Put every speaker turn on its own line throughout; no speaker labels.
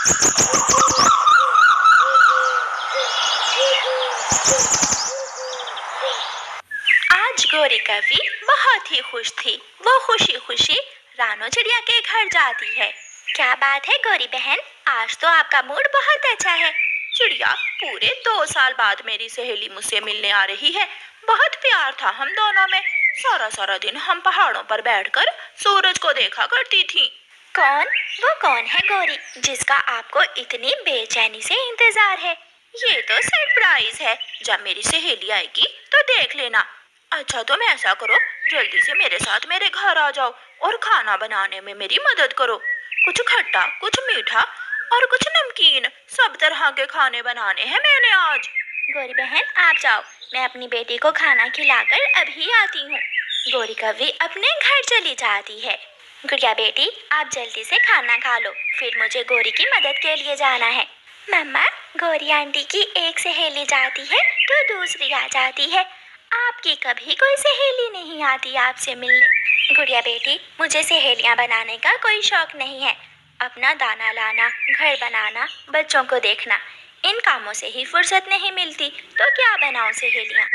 आज गौरी कवि बहुत ही खुश थी। वो खुशी खुशी रानो चिड़िया के घर जाती है। क्या बात है गौरी बहन, आज तो आपका मूड बहुत अच्छा है। चिड़िया, पूरे 2 साल बाद मेरी सहेली मुझसे मिलने आ रही है। बहुत प्यार था हम दोनों में। सारा सारा दिन हम पहाड़ों पर बैठकर सूरज को देखा करती थी। कौन? वो कौन है गौरी, जिसका आपको इतनी बेचैनी से इंतजार है? ये तो सरप्राइज है। जब मेरी सहेली आएगी तो देख लेना। अच्छा, तुम ऐसा करो, जल्दी से मेरे साथ मेरे घर आ जाओ और खाना बनाने में मेरी मदद करो। कुछ खट्टा, कुछ मीठा और कुछ नमकीन, सब तरह के खाने बनाने हैं मैंने आज। गौरी बहन, आप जाओ, मैं अपनी बेटी को खाना खिलाकर अभी आती हूँ। गौरी कवि अपने घर चली जाती है। गुड़िया बेटी, आप जल्दी से खाना खा लो, फिर मुझे गौरी की मदद के लिए जाना है। मम्मा, गौरी आंटी की एक सहेली जाती है तो दूसरी आ जाती है। आपकी कभी कोई सहेली नहीं आती आपसे मिलने। गुड़िया बेटी, मुझे सहेलियां बनाने का कोई शौक नहीं है। अपना दाना लाना, घर बनाना, बच्चों को देखना, इन कामों से ही फुर्सत नहीं मिलती, तो क्या बनाऊं सहेलियां।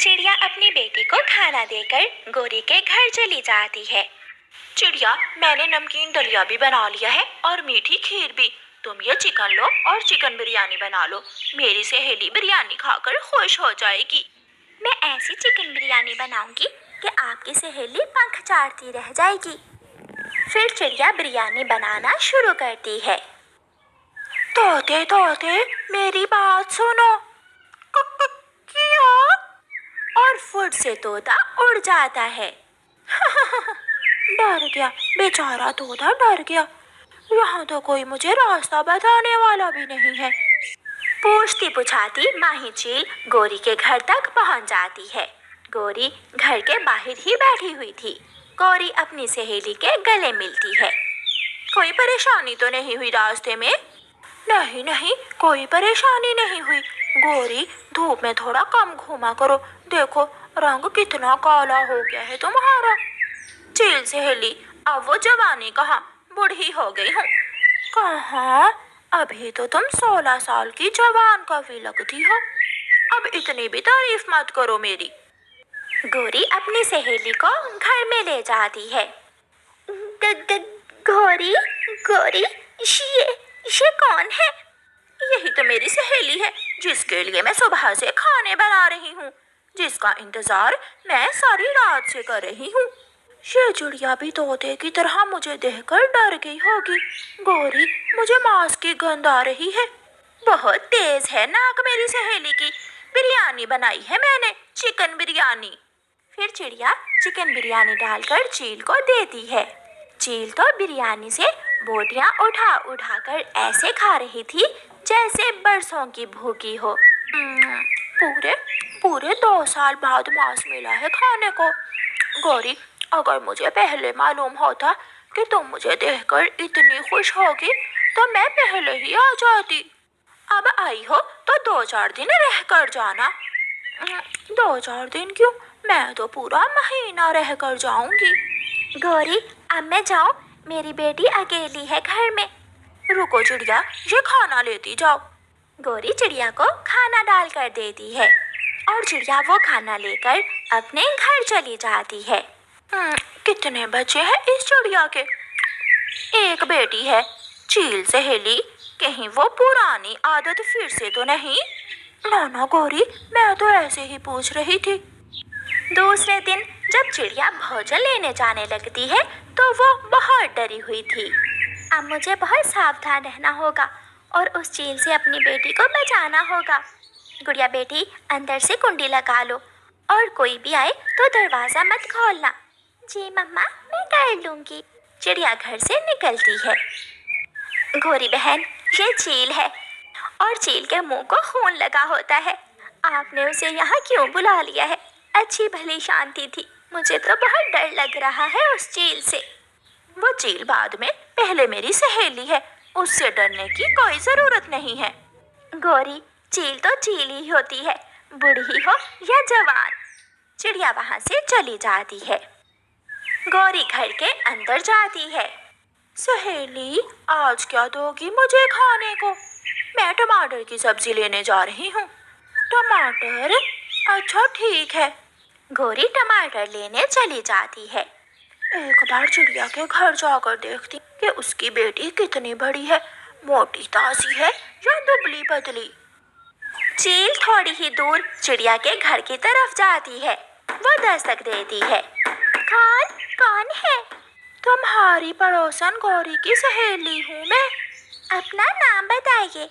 चिड़िया अपनी बेटी को खाना देकर गौरी के घर चली जाती है। चिड़िया, मैंने नमकीन दलिया भी बना लिया है और मीठी खीर भी। तुम ये चिकन लो और चिकन बिरयानी बना लो। मेरी सहेली बिरयानी खाकर खुश हो जाएगी। मैं ऐसी चिकन बिरयानी बनाऊंगी कि आपकी सहेली पंख चाटती रह जाएगी। फिर चिड़िया बिरयानी बनाना शुरू करती है। तोते तोते मेरी बात सुनो, किया? और फुट से तोता उड़ जाता है। डर गया, बेचारा तोता डर गया। यहाँ तो कोई मुझे रास्ता बताने वाला भी नहीं है। पूछती पुछाती माही चील गौरी के घर तक पहुँच जाती है। गौरी घर के बाहर ही बैठी हुई थी। गौरी अपनी सहेली के गले मिलती है। कोई परेशानी तो नहीं हुई रास्ते में? नहीं नहीं, कोई परेशानी नहीं हुई। गौरी, धूप में थोड़ा कम घूमा करो, देखो रंग कितना काला हो गया है तुम्हारा। चील सहेली, अब वो जवानी कहाँ, बूढ़ी हो गई हूँ। कहाँ, अभी तो तुम 16 साल की जवान कवि लगती हो। अब इतनी भी तारीफ मत करो मेरी। गौरी अपनी सहेली को घर में ले जाती है। गौरी, गौरी, ये कौन है? यही तो मेरी सहेली है, जिसके लिए मैं सुबह से खाने बना रही हूँ, जिसका इंतजार मैं सारी रात से कर रही हूँ। ये चिड़िया भी तोते की तरह मुझे देखकर डर गई होगी। गौरी, मुझे मांस की गंध आ रही है। बहुत तेज है नाक मेरी सहेली की। बिरयानी बनाई है मैंने, चिकन बिरयानी। फिर चिड़िया चिकन बिरयानी डालकर चील को देती है। चील तो बिरयानी से बोटियां उठा उठा कर ऐसे खा रही थी जैसे बरसों की भूखी हो। पूरे 2 साल बाद मांस मिला है खाने को। गौरी, अगर मुझे पहले मालूम होता कि तुम मुझे देखकर इतनी खुश होगी तो मैं पहले ही आ जाती। अब आई हो तो 2-4 दिन रह कर जाना। 2-4 दिन क्यों, मैं तो पूरा महीना रह कर जाऊंगी। गौरी, अब मैं जाऊं? मेरी बेटी अकेली है घर में। रुको चिड़िया, ये खाना लेती जाओ। गौरी चिड़िया को खाना डाल कर देती है और चिड़िया वो खाना लेकर अपने घर चली जाती है। कितने बच्चे हैं इस चिड़िया के? एक बेटी है। चील सहेली, कहीं वो पुरानी आदत फिर से तो नहीं? ना गौरी, मैं तो ऐसे ही पूछ रही थी। दूसरे दिन जब चिड़िया भोजन लेने जाने लगती है तो वो बहुत डरी हुई थी। अब मुझे बहुत सावधान रहना होगा और उस चील से अपनी बेटी को बचाना होगा। गुड़िया बेटी, अंदर से कुंडी लगा लो और कोई भी आए तो दरवाजा मत खोलना। जी मम्मा, मैं कर लूंगी। चिड़िया घर से निकलती है। गौरी बहन, ये चील है और चील के मुंह को खून लगा होता है। आपने उसे यहाँ क्यों बुला लिया है? अच्छी भली शांति थी, मुझे तो बहुत डर लग रहा है उस चील से। वो चील बाद में, पहले मेरी सहेली है, उससे डरने की कोई जरूरत नहीं है। गौरी, चील तो चील ही होती है, बूढ़ी हो या जवान। चिड़िया वहाँ से चली जाती है। गौरी घर के अंदर जाती है। सहेली, आज क्या दोगी मुझे खाने को? मैं टमाटर की सब्जी लेने जा रही हूँ। टमाटर? अच्छा ठीक है। गौरी टमाटर लेने चली जाती है। एक बार चिड़िया के घर जाकर देखती कि उसकी बेटी कितनी बड़ी है, मोटी ताजी है या दुबली पतली। चील थोड़ी ही दूर चिड़िया के घर की तरफ जाती है। वो दस्तक देती है। कौन है? तुम्हारी पड़ोसन गौरी की सहेली हूँ मैं। अपना नाम बताइए।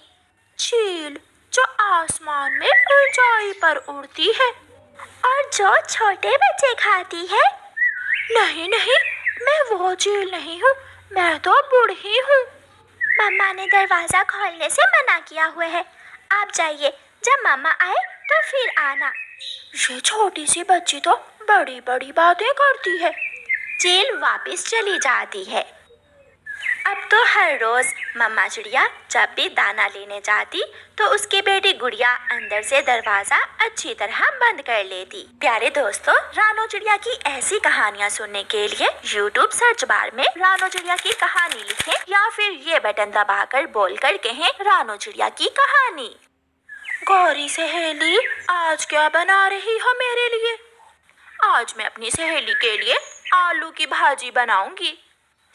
चील, जो आसमान में ऊंचाई पर उड़ती है। और जो छोटे बच्चे खाती है? नहीं, मैं वो चील नहीं हूँ, मैं तो बूढ़ी हूँ। मम्मा ने दरवाजा खोलने से मना किया हुआ है। आप जाइए, जब मम्मा आए तो फिर आना। ये छोटी सी बच्ची तो बड़ी बड़ी बातें करती है। चील वापस चली जाती है। अब तो हर रोज मम्मा चिड़िया जब भी दाना लेने जाती तो उसकी बेटी गुड़िया अंदर से दरवाजा अच्छी तरह बंद कर लेती। प्यारे दोस्तों, रानो चिड़िया की ऐसी कहानियाँ सुनने के लिए YouTube सर्च बार में रानो चिड़िया की कहानी लिखें या फिर ये बटन दबाकर बोलकर कहें रानो चिड़िया की कहानी। गौरी सहेली, आज क्या बना रही हो मेरे लिए? आज मैं अपनी सहेली के लिए आलू की भाजी बनाऊंगी।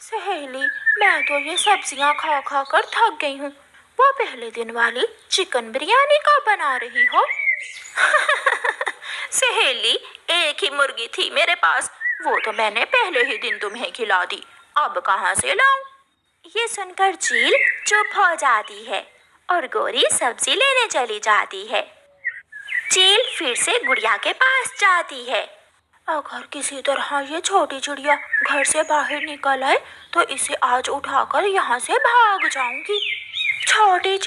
सहेली, मैं तो ये सब्जियां खा खा कर थक गई हूँ। वो पहले दिन वाली चिकन बिरयानी कब बना रही हो? सहेली, एक ही मुर्गी थी मेरे पास, वो तो मैंने पहले ही दिन तुम्हें खिला दी, अब कहाँ से लाऊं? ये सुनकर चील चुप हो जाती है और गौरी सब्जी लेने चली जाती है। चील फिर से गुड़िया के पास जाती है। अगर किसी तरह ये छोटी चिड़िया घर से बाहर निकल आए तो इसे आज उठाकर यहाँ से भाग जाऊंगी। छोटी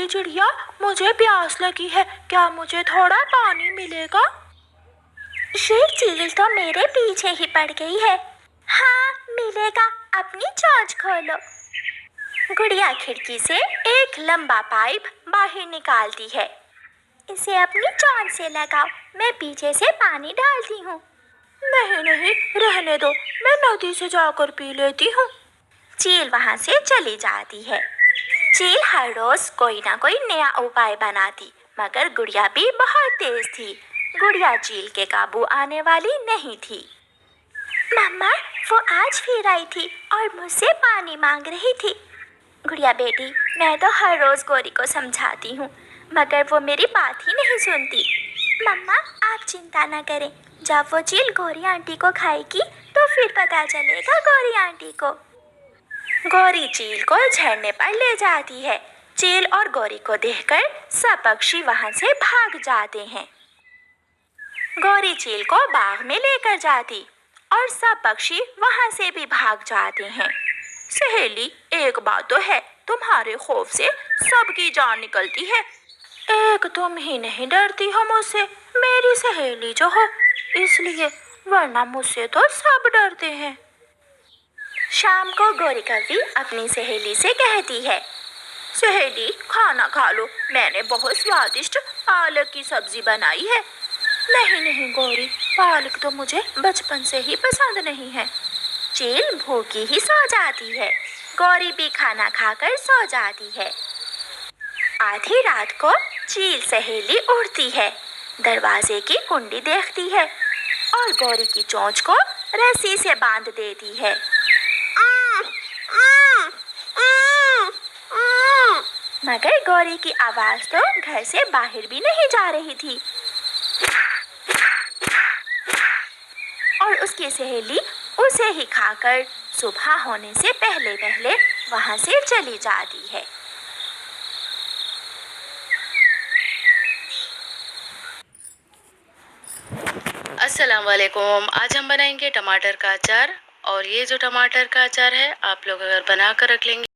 चिड़िया, मुझे प्यास लगी है, क्या मुझे थोड़ा पानी मिलेगा? ये चील तो मेरे पीछे ही पड़ गई है। हाँ मिलेगा, अपनी चोंच खोलो। गुड़िया खिड़की से एक लंबा पाइप बाहर निकालती है। इसे अपनी चोंच से लगाओ, मैं पीछे से पानी डालती हूँ। नहीं, रहने दो, मैं नदी से जाकर पी लेती हूँ। चील वहाँ से चली जाती है। चील हर रोज कोई ना कोई नया उपाय बनाती, मगर गुड़िया भी बहुत तेज थी। गुड़िया चील के काबू आने वाली नहीं थी। मम्मा, वो आज फिर आई थी और मुझसे पानी मांग रही थी। गुड़िया बेटी, मैं तो हर रोज गौरी को समझाती हूँ, मगर वो मेरी बात ही नहीं सुनती। मम्मा, आप चिंता न करें, जब वो चील गौरी आंटी को खाएगी तो फिर पता चलेगा गौरी आंटी को। गौरी चील को झरने पर ले जाती है। चील और गौरी को देखकर सब पक्षी वहां से भाग जाते हैं। गौरी चील को बाग में लेकर जाती और सब पक्षी वहां से भी भाग जाते हैं। सहेली, एक बात तो है, तुम्हारे खौफ से सबकी जान निकलती है। एक तुम ही नहीं डरती हो मुझसे, मेरी सहेली जो हो इसलिए, वरना मुझसे तो सब डरते हैं। शाम को गौरी कौवी अपनी सहेली से कहती है, सहेली खाना खा लो, मैंने बहुत स्वादिष्ट पालक की सब्जी बनाई है। नहीं गौरी, पालक तो मुझे बचपन से ही पसंद नहीं है। चील भूखी ही सो जाती है। गौरी भी खाना खाकर सो जाती है। आधी रात को चील सहेली उड़ती है, दरवाजे की कुंडी देखती है और गौरी की चोंच को रस्सी से बांध देती है। मगर गौरी की आवाज तो घर से बाहर भी नहीं जा रही थी और उसकी सहेली उसे ही खाकर सुबह होने से पहले पहले वहां से चली जाती है।
अस्सलाम वालेकुम। आज हम बनाएंगे टमाटर का अचार, और ये जो टमाटर का अचार है आप लोग अगर बना कर रख लेंगे